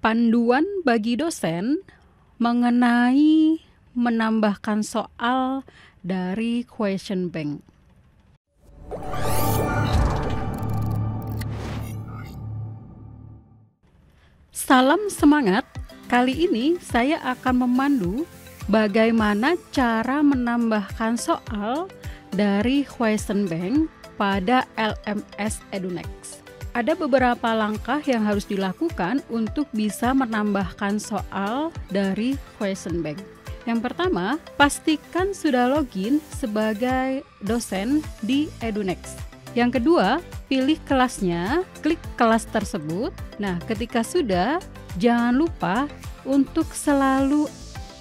Panduan bagi dosen mengenai menambahkan soal dari question bank. Salam semangat. Kali ini saya akan memandu bagaimana cara menambahkan soal dari question bank pada LMS Edunext. Ada beberapa langkah yang harus dilakukan untuk bisa menambahkan soal dari question bank. Yang pertama, pastikan sudah login sebagai dosen di Edunext. Yang kedua, pilih kelasnya, klik kelas tersebut. Nah, ketika sudah, jangan lupa untuk selalu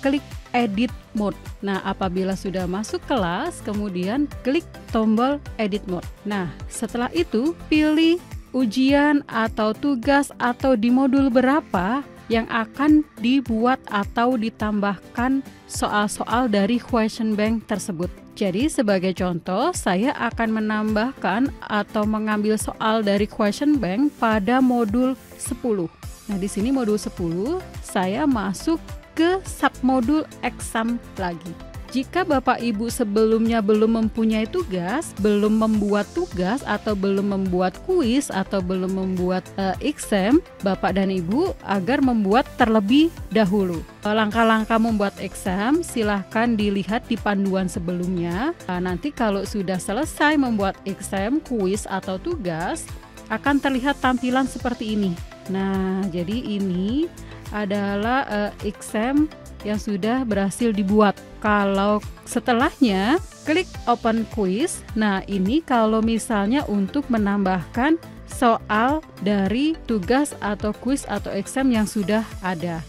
klik edit mode. Nah, apabila sudah masuk kelas, kemudian klik tombol edit mode. Nah, setelah itu pilih ujian atau tugas atau di modul berapa yang akan dibuat atau ditambahkan soal-soal dari question bank tersebut. Jadi sebagai contoh, saya akan menambahkan atau mengambil soal dari question bank pada modul 10. Nah, di sini modul 10 saya masuk ke submodul exam lagi. Jika Bapak Ibu sebelumnya belum mempunyai tugas, belum membuat tugas atau belum membuat kuis atau belum membuat exam, Bapak dan Ibu agar membuat terlebih dahulu. Langkah-langkah membuat exam silahkan dilihat di panduan sebelumnya. Nanti kalau sudah selesai membuat exam, kuis atau tugas, akan terlihat tampilan seperti ini. Nah, jadi ini adalah exam yang sudah berhasil dibuat. Kalau setelahnya klik open quiz. Nah, ini kalau misalnya untuk menambahkan soal dari tugas atau kuis atau exam yang sudah ada.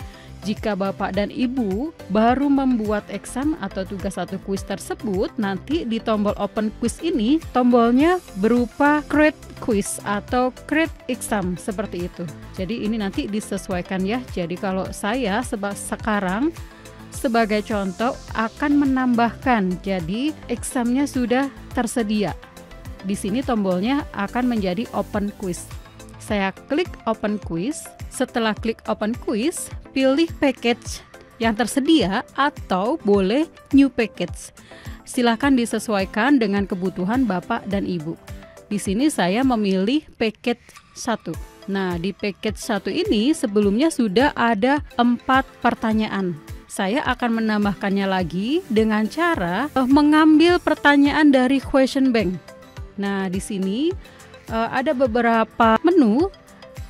Jika Bapak dan Ibu baru membuat exam atau tugas atau kuis tersebut, nanti di tombol open quiz ini tombolnya berupa create quiz atau create exam seperti itu. Jadi ini nanti disesuaikan ya. Jadi kalau saya sekarang sebagai contoh akan menambahkan, jadi examnya sudah tersedia. Di sini tombolnya akan menjadi open quiz. Saya klik open quiz. Setelah klik open quiz, pilih package yang tersedia atau boleh new package. Silakan disesuaikan dengan kebutuhan Bapak dan Ibu. Di sini saya memilih package 1. Nah, di package 1 ini sebelumnya sudah ada 4 pertanyaan. Saya akan menambahkannya lagi dengan cara mengambil pertanyaan dari question bank. Nah, di sini ada beberapa menu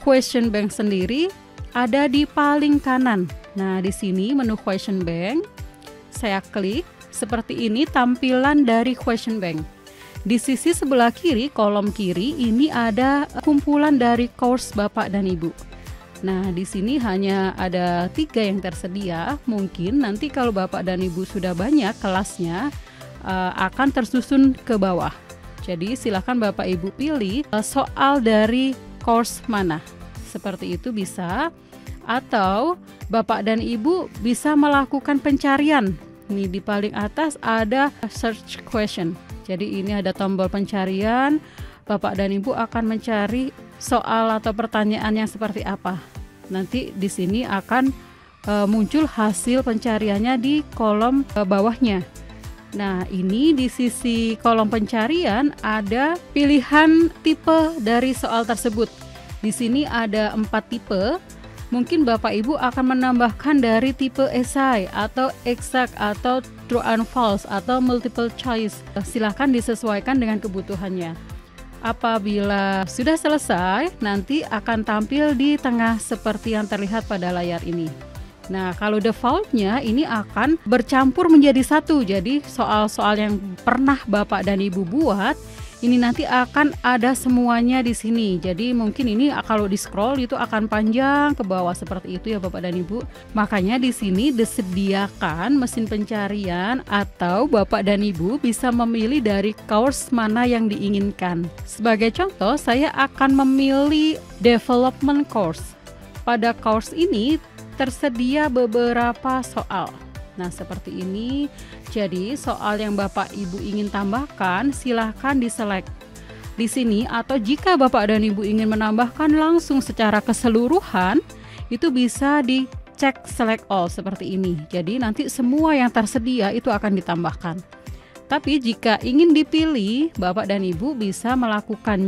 question bank sendiri ada di paling kanan. Nah, di sini menu question bank saya klik seperti ini tampilan dari question bank. Di sisi sebelah kiri, kolom kiri ini ada kumpulan dari course Bapak dan Ibu. Nah, di sini hanya ada 3 yang tersedia. Mungkin nanti kalau Bapak dan Ibu sudah banyak kelasnya akan tersusun ke bawah. Jadi silakan Bapak Ibu pilih soal dari course mana. Seperti itu bisa. Atau Bapak dan Ibu bisa melakukan pencarian. Nih di paling atas ada search question. Jadi ini ada tombol pencarian. Bapak dan Ibu akan mencari soal atau pertanyaan yang seperti apa. Nanti di sini akan muncul hasil pencariannya di kolom bawahnya. Nah, ini di sisi kolom pencarian ada pilihan tipe dari soal tersebut. Di sini ada 4 tipe. Mungkin Bapak Ibu akan menambahkan dari tipe esai atau exact atau true and false atau multiple choice. Silahkan disesuaikan dengan kebutuhannya. Apabila sudah selesai, nanti akan tampil di tengah seperti yang terlihat pada layar ini. Nah, kalau defaultnya ini akan bercampur menjadi satu. Jadi soal-soal yang pernah Bapak dan Ibu buat, ini nanti akan ada semuanya di sini. Jadi mungkin ini kalau di scroll itu akan panjang ke bawah seperti itu ya Bapak dan Ibu. Makanya di sini disediakan mesin pencarian atau Bapak dan Ibu bisa memilih dari course mana yang diinginkan. Sebagai contoh, saya akan memilih development course. Pada course ini tersedia beberapa soal. Nah, seperti ini. Jadi, soal yang Bapak Ibu ingin tambahkan, silahkan diselect di sini. Atau jika Bapak dan Ibu ingin menambahkan langsung secara keseluruhan, itu bisa dicek select all seperti ini. Jadi nanti semua yang tersedia itu akan ditambahkan. Tapi jika ingin dipilih, Bapak dan Ibu bisa melakukan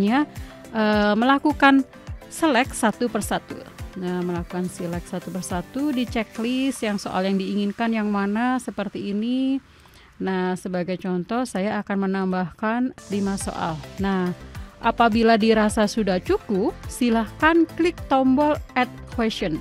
select satu persatu. Nah, melakukan select satu persatu di checklist yang soal yang diinginkan yang mana seperti ini. Nah, sebagai contoh saya akan menambahkan 5 soal. Nah, apabila dirasa sudah cukup, silahkan klik tombol add question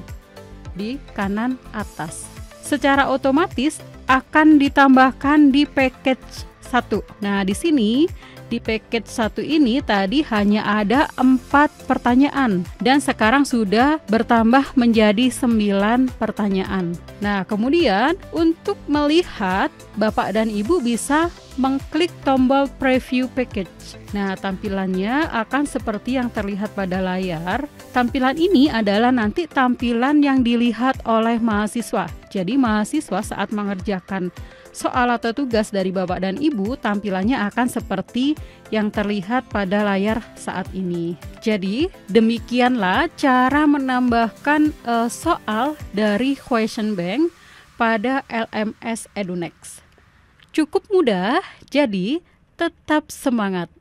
di kanan atas. Secara otomatis akan ditambahkan di package 1. Nah, di sini di package 1 ini tadi hanya ada 4 pertanyaan dan sekarang sudah bertambah menjadi 9 pertanyaan. Nah, kemudian untuk melihat, Bapak dan Ibu bisa mengklik tombol preview package. Nah, tampilannya akan seperti yang terlihat pada layar. Tampilan ini adalah nanti tampilan yang dilihat oleh mahasiswa. Jadi mahasiswa saat mengerjakan soal atau tugas dari Bapak dan Ibu, tampilannya akan seperti yang terlihat pada layar saat ini. Jadi demikianlah cara menambahkan soal dari Question Bank pada LMS EduNext. Cukup mudah, jadi tetap semangat.